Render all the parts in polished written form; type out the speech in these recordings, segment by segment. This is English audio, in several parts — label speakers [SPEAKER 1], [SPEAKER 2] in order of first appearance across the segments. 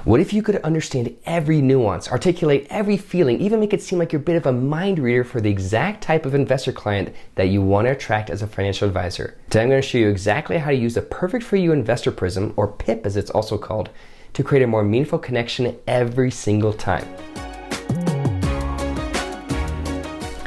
[SPEAKER 1] What if you could understand every nuance, articulate every feeling, even make it seem like you're a bit of a mind reader for the exact type of investor client that you want to attract as a financial advisor? Today I'm going to show you exactly how to use the Perfect-for-You Investor Prism, or PIP as it's also called, to create a more meaningful connection every single time.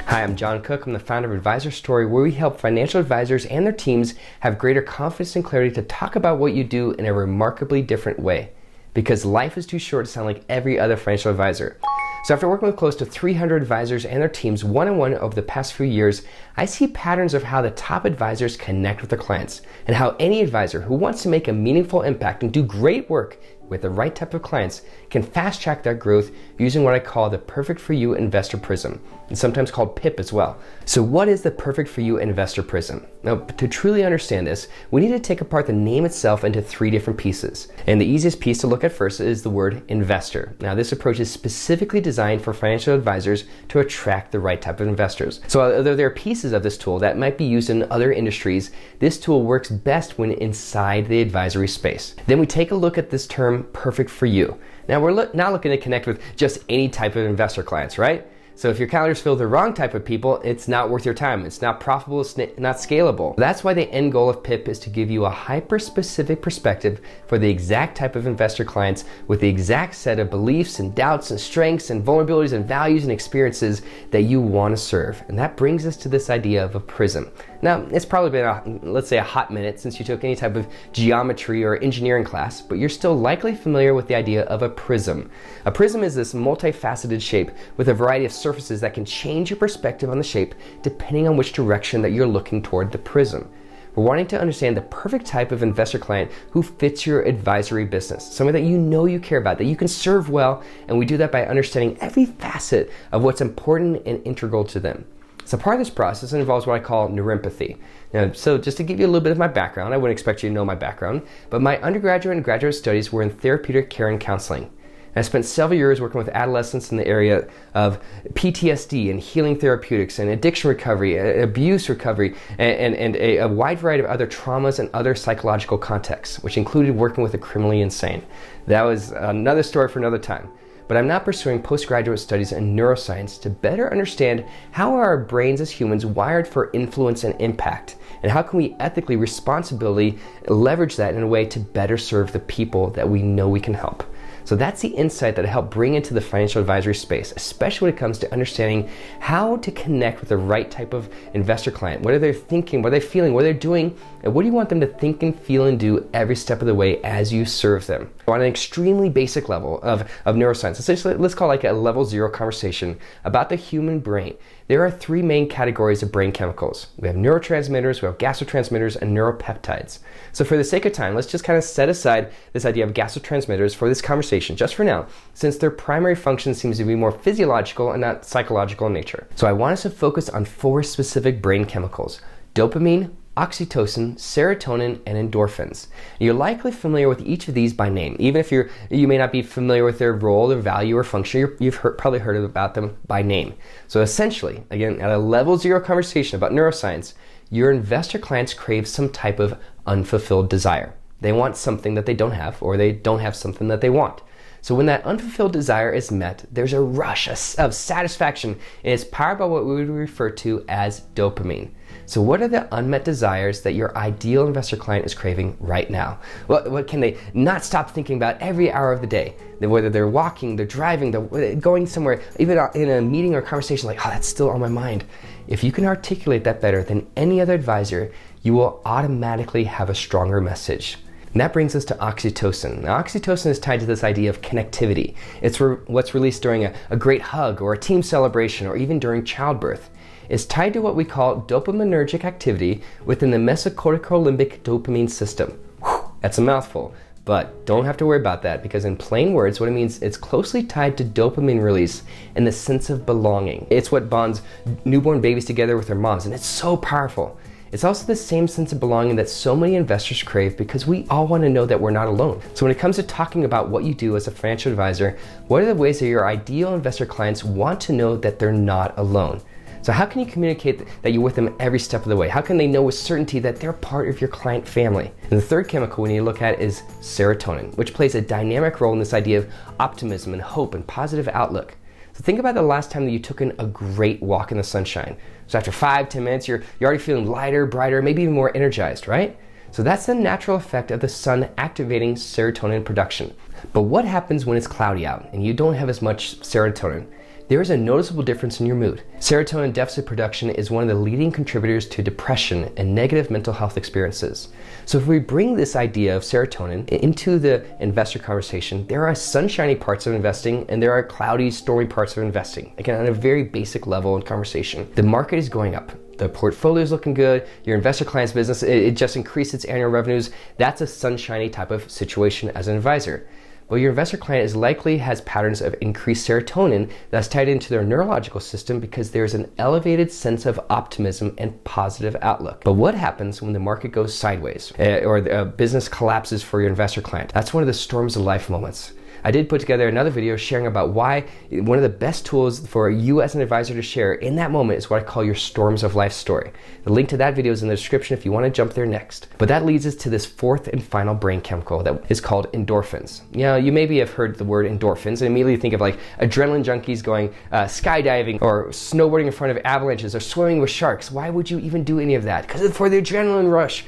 [SPEAKER 1] Hi, I'm John Cook. I'm the founder of Advisor Story, where we help financial advisors and their teams have greater confidence and clarity to talk about what you do in a remarkably different way. Because life is too short to sound like every other financial advisor. So after working with close to 300 advisors and their teams one-on-one over the past few years, I see patterns of how the top advisors connect with their clients and how any advisor who wants to make a meaningful impact and do great work with the right type of clients can fast track that growth using what I call the Perfect-for-You Investor Prism, and sometimes called PIP as well. So what is the Perfect-for-You Investor Prism? Now, to truly understand this, we need to take apart the name itself into three different pieces. And the easiest piece to look at first is the word investor. Now, this approach is specifically designed for financial advisors to attract the right type of investors. So although there are pieces of this tool that might be used in other industries, this tool works best when inside the advisory space. Then we take a look at this term perfect for you. Now we're not looking to connect with just any type of investor clients, right? So if your calendar's filled with the wrong type of people, it's not worth your time. It's not profitable, it's not scalable. That's why the end goal of PIP is to give you a hyper-specific perspective for the exact type of investor clients with the exact set of beliefs and doubts and strengths and vulnerabilities and values and experiences that you want to serve. And that brings us to this idea of a prism. Now, it's probably been, let's say, a hot minute since you took any type of geometry or engineering class, but you're still likely familiar with the idea of a prism. A prism is this multifaceted shape with a variety of surfaces that can change your perspective on the shape depending on which direction that you're looking toward the prism. We're wanting to understand the perfect type of investor client who fits your advisory business, someone that you know you care about, that you can serve well, and we do that by understanding every facet of what's important and integral to them. So part of this process involves what I call neurempathy. Now, so just to give you a little bit of my background, I wouldn't expect you to know my background, but my undergraduate and graduate studies were in therapeutic care and counseling. And I spent several years working with adolescents in the area of PTSD and healing therapeutics and addiction recovery, abuse recovery, and a wide variety of other traumas and other psychological contexts, which included working with the criminally insane. That was another story for another time. But I'm now pursuing postgraduate studies in neuroscience to better understand how are our brains as humans wired for influence and impact, and how can we ethically, responsibly leverage that in a way to better serve the people that we know we can help. So that's the insight that I help bring into the financial advisory space, especially when it comes to understanding how to connect with the right type of investor client. What are they thinking, what are they feeling, what are they doing, and what do you want them to think and feel and do every step of the way as you serve them. On an extremely basic level of neuroscience, essentially let's call it like a level 0 conversation about the human brain. There are three main categories of brain chemicals. We have neurotransmitters, we have gastrotransmitters, and neuropeptides. So for the sake of time, let's just kind of set aside this idea of gastrotransmitters for this conversation, just for now, since their primary function seems to be more physiological and not psychological in nature. So I want us to focus on four specific brain chemicals: dopamine, oxytocin, serotonin, and endorphins. You're likely familiar with each of these by name. Even if you may not be familiar with their role, their value, or function, you've probably heard about them by name. So essentially, again, at a level 0 conversation about neuroscience, your investor clients crave some type of unfulfilled desire. They want something that they don't have, or they don't have something that they want. So when that unfulfilled desire is met, there's a rush of satisfaction, and it's powered by what we would refer to as dopamine. So what are the unmet desires that your ideal investor client is craving right now? What can they not stop thinking about every hour of the day? Whether they're walking, they're driving, they're going somewhere, even in a meeting or conversation, like, oh, that's still on my mind. If you can articulate that better than any other advisor, you will automatically have a stronger message. And that brings us to oxytocin. Now, oxytocin is tied to this idea of connectivity. It's what's released during a great hug or a team celebration or even during childbirth. It's tied to what we call dopaminergic activity within the mesocortical limbic dopamine system. Whew, that's a mouthful, but don't have to worry about that, because in plain words, what it means, it's closely tied to dopamine release and the sense of belonging. It's what bonds newborn babies together with their moms, and it's so powerful. It's also the same sense of belonging that so many investors crave, because we all want to know that we're not alone. So when it comes to talking about what you do as a financial advisor, what are the ways that your ideal investor clients want to know that they're not alone? So how can you communicate that you're with them every step of the way? How can they know with certainty that they're part of your client family? And the third chemical we need to look at is serotonin, which plays a dynamic role in this idea of optimism and hope and positive outlook. So think about the last time that you took in a great walk in the sunshine. So after 5-10 minutes, you're already feeling lighter, brighter, maybe even more energized, right? So that's the natural effect of the sun activating serotonin production. But what happens when it's cloudy out and you don't have as much serotonin? There is a noticeable difference in your mood. Serotonin deficit production is one of the leading contributors to depression and negative mental health experiences. So if we bring this idea of serotonin into the investor conversation, there are sunshiny parts of investing and there are cloudy, stormy parts of investing. Again, on a very basic level in conversation. The market is going up. The portfolio is looking good. Your investor client's business, it just increased its annual revenues. That's a sunshiny type of situation as an advisor. Well, your investor client is likely has patterns of increased serotonin that's tied into their neurological system because there's an elevated sense of optimism and positive outlook. But what happens when the market goes sideways or the business collapses for your investor client? That's one of the storms of life moments. I did put together another video sharing about why one of the best tools for you as an advisor to share in that moment is what I call your storms of life story. The link to that video is in the description if you want to jump there next. But that leads us to this fourth and final brain chemical that is called endorphins. Now, you maybe have heard the word endorphins and immediately think of like adrenaline junkies going skydiving or snowboarding in front of avalanches or swimming with sharks. Why would you even do any of that? Because it's for the adrenaline rush.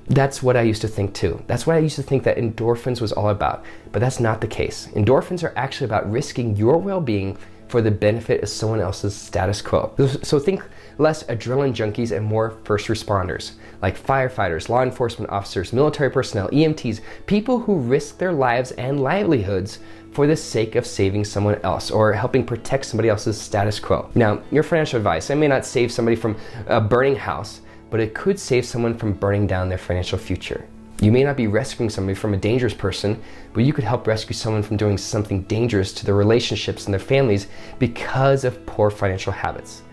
[SPEAKER 1] That's what I used to think too. That's what I used to think that endorphins was all about. But that's not the case. Endorphins are actually about risking your well-being for the benefit of someone else's status quo. So think less adrenaline junkies and more first responders, like firefighters, law enforcement officers, military personnel, EMTs, people who risk their lives and livelihoods for the sake of saving someone else or helping protect somebody else's status quo. Now, your financial advice, I may not save somebody from a burning house, but it could save someone from burning down their financial future. You may not be rescuing somebody from a dangerous person, but you could help rescue someone from doing something dangerous to their relationships and their families because of poor financial habits.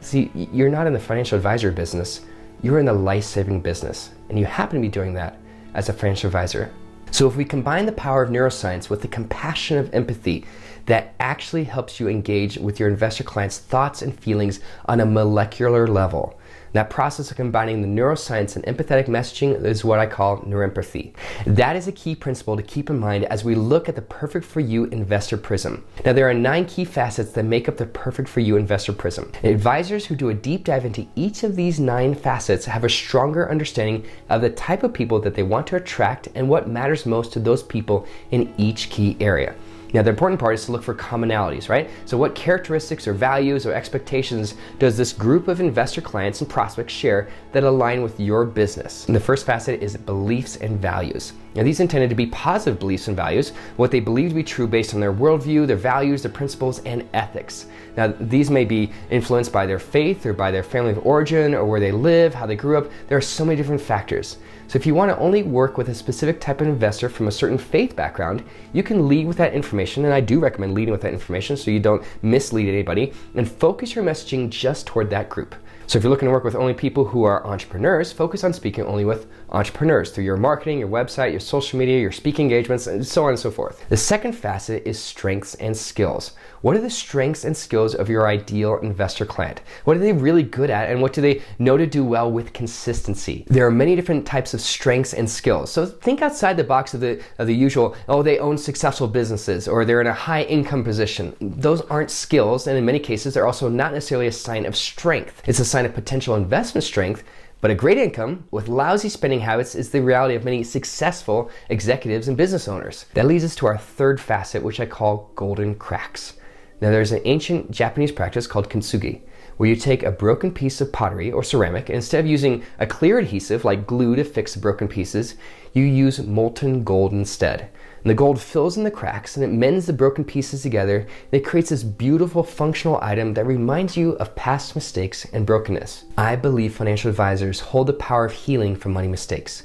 [SPEAKER 1] See, you're not in the financial advisor business, you're in the life-saving business, and you happen to be doing that as a financial advisor. So if we combine the power of neuroscience with the compassion of empathy, that actually helps you engage with your investor client's thoughts and feelings on a molecular level. That process of combining the neuroscience and empathetic messaging is what I call neurempathy. That is a key principle to keep in mind as we look at the Perfect-for-You Investor Prism. Now, there are 9 key facets that make up the Perfect-for-You Investor Prism. Advisors who do a deep dive into each of these 9 facets have a stronger understanding of the type of people that they want to attract and what matters most to those people in each key area. Now, the important part is to look for commonalities, right? So what characteristics or values or expectations does this group of investor clients and prospects share that align with your business? And the first facet is beliefs and values. Now, these intended to be positive beliefs and values, what they believe to be true based on their worldview, their values, their principles, and ethics. Now, these may be influenced by their faith or by their family of origin or where they live, how they grew up. There are so many different factors. So if you want to only work with a specific type of investor from a certain faith background, you can lead with that information, and I do recommend leading with that information so you don't mislead anybody, and focus your messaging just toward that group. So if you're looking to work with only people who are entrepreneurs, focus on speaking only with entrepreneurs through your marketing, your website, your social media, your speaking engagements, and so on and so forth. The second facet is strengths and skills. What are the strengths and skills of your ideal investor client? What are they really good at, and what do they know to do well with consistency? There are many different types of strengths and skills. So think outside the box of the usual, oh, they own successful businesses, or they're in a high income position. Those aren't skills, and in many cases, they're also not necessarily a sign of strength. It's a sign of potential investment strength, but a great income with lousy spending habits is the reality of many successful executives and business owners. That leads us to our third facet, which I call golden cracks. Now, there's an ancient Japanese practice called kintsugi, where you take a broken piece of pottery or ceramic, and instead of using a clear adhesive like glue to fix the broken pieces, you use molten gold instead. And the gold fills in the cracks and it mends the broken pieces together, and it creates this beautiful functional item that reminds you of past mistakes and brokenness. I believe financial advisors hold the power of healing from money mistakes.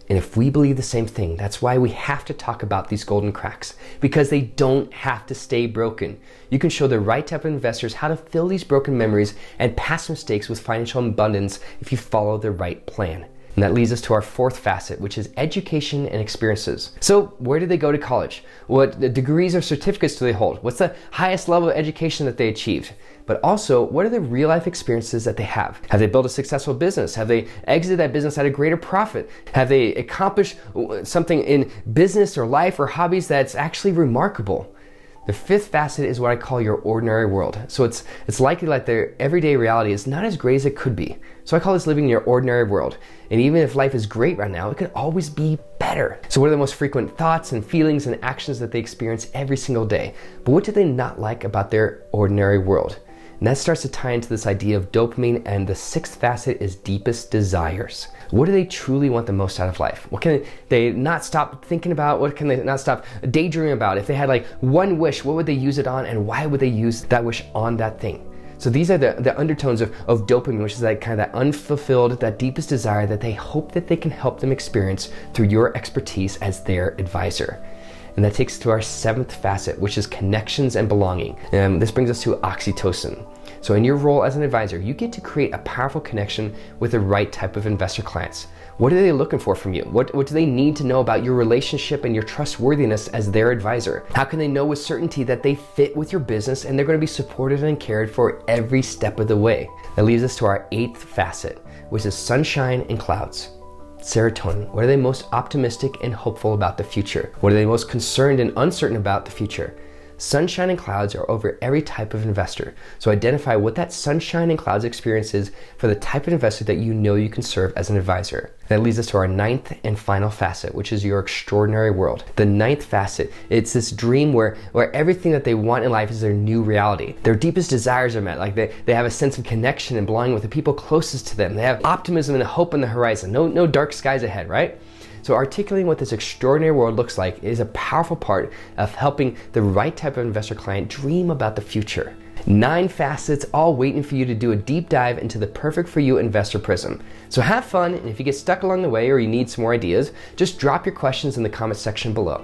[SPEAKER 1] And if we believe the same thing, that's why we have to talk about these golden cracks, because they don't have to stay broken. You can show the right type of investors how to fill these broken memories and past mistakes with financial abundance if you follow the right plan. And that leads us to our fourth facet, which is education and experiences. So where did they go to college? What degrees or certificates do they hold? What's the highest level of education that they achieved? But also, what are the real life experiences that they have? Have they built a successful business? Have they exited that business at a greater profit? Have they accomplished something in business or life or hobbies that's actually remarkable? The fifth facet is what I call your ordinary world. So it's likely that their everyday reality is not as great as it could be. So I call this living in your ordinary world. And even if life is great right now, it could always be better. So what are the most frequent thoughts and feelings and actions that they experience every single day? But what do they not like about their ordinary world? And that starts to tie into this idea of dopamine, and the sixth facet is deepest desires. What do they truly want the most out of life? What can they not stop thinking about? What can they not stop daydreaming about? If they had like one wish, what would they use it on, and why would they use that wish on that thing? So these are the undertones of dopamine, which is that kind of that unfulfilled, that deepest desire that they hope that they can help them experience through your expertise as their advisor. And that takes us to our seventh facet, which is connections and belonging. This brings us to oxytocin. So in your role as an advisor, you get to create a powerful connection with the right type of investor clients. What are they looking for from you? What do they need to know about your relationship and your trustworthiness as their advisor? How can they know with certainty that they fit with your business and they're going to be supported and cared for every step of the way? That leads us to our eighth facet, which is sunshine and clouds. Serotonin. What are they most optimistic and hopeful about the future? What are they most concerned and uncertain about the future? Sunshine and clouds are over every type of investor. So identify what that sunshine and clouds experience is for the type of investor that you know you can serve as an advisor. That leads us to our ninth and final facet, which is your extraordinary world. The ninth facet, it's this dream where everything that they want in life is their new reality. Their deepest desires are met. Like they have a sense of connection and belonging with the people closest to them. They have optimism and hope on the horizon. No dark skies ahead, right? So articulating what this extraordinary world looks like is a powerful part of helping the right type of investor client dream about the future. 9 facets all waiting for you to do a deep dive into the Perfect-for-You Investor Prism. So have fun, and if you get stuck along the way or you need some more ideas, just drop your questions in the comment section below.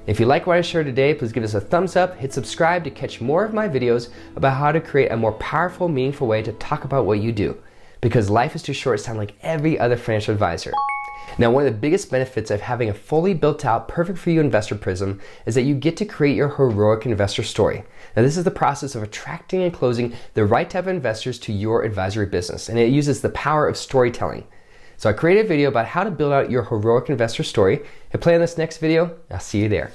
[SPEAKER 1] If you like what I shared today, please give us a thumbs up, hit subscribe to catch more of my videos about how to create a more powerful, meaningful way to talk about what you do. Because life is too short to sound like every other financial advisor. Now, one of the biggest benefits of having a fully built out Perfect-for-You Investor Prism is that you get to create your heroic investor story. Now, this is the process of attracting and closing the right type of investors to your advisory business, and it uses the power of storytelling. So I created a video about how to build out your heroic investor story. Hit play on this next video. I'll see you there.